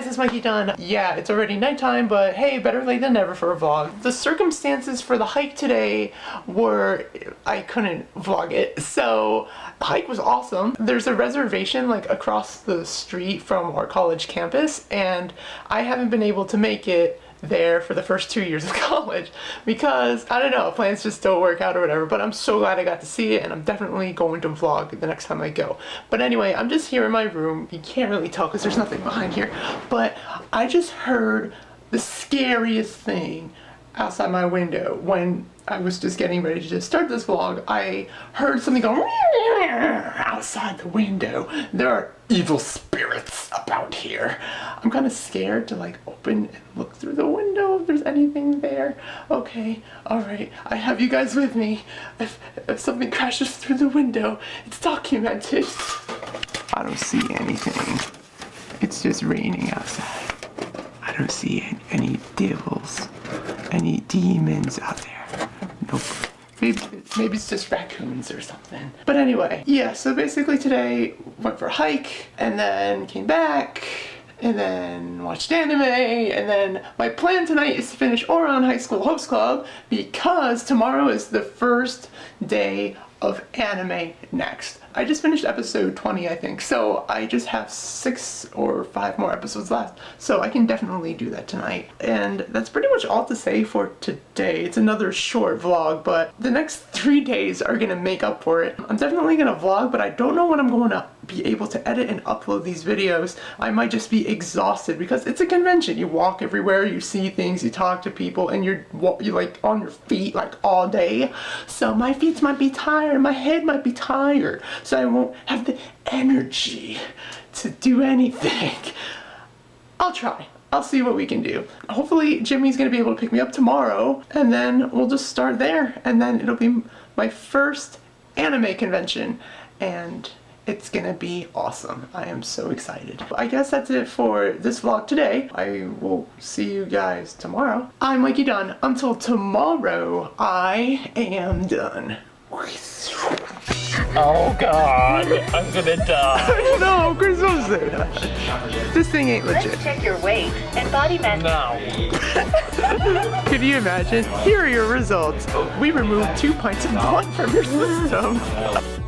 guys, it's Mikey Dunn. Yeah, it's already nighttime, but hey, better late than never for a vlog. The circumstances for the hike today were, I couldn't vlog it, so the hike was awesome. There's a reservation like across the street from our college campus, and I haven't been able to make it there for the first 2 years of college because, I don't know, plans just don't work out or whatever, but I'm so glad I got to see it, and I'm definitely going to vlog the next time I go. But anyway, I'm just here in my room. You can't really tell because there's nothing behind here, but I just heard the scariest thing outside my window when I was just getting ready to just start this vlog. I heard something go outside the window. There are evil spirits about here. I'm kind of scared to like open and look through the window if there's anything there. Okay, alright, I have you guys with me. If something crashes through the window, it's documented. I don't see anything. It's just raining outside. I don't see any devils, any demons out there. Nope. Maybe it's just raccoons or something. But anyway, yeah, so basically today went for a hike and then came back and then watched anime, and then my plan tonight is to finish Ouran High School Host Club because tomorrow is the first day of anime next. I just finished episode 20, I think, so I just have 6 or 5 more episodes left, so I can definitely do that tonight. And that's pretty much all to say for today. It's another short vlog, but the next 3 days are gonna make up for it. I'm definitely gonna vlog, but I don't know when I'm going to be able to edit and upload these videos. I might just be exhausted because it's a convention. You walk everywhere, you see things, you talk to people, and you're like on your feet like all day. So my feet might be tired, my head might be tired, so I won't have the energy to do anything. I'll try. I'll see what we can do. Hopefully Jimmy's gonna be able to pick me up tomorrow, and then we'll just start there, and then it'll be my first anime convention, and it's gonna be awesome. I am so excited. I guess that's it for this vlog today. I will see you guys tomorrow. I'm Mikey Dunn. Until tomorrow, I am done. Oh god, I'm gonna die. No, Christmas. This thing ain't legit. Let's check your weight and body mass. No. Can you imagine? Here are your results. We removed 2 pints of blood from your system.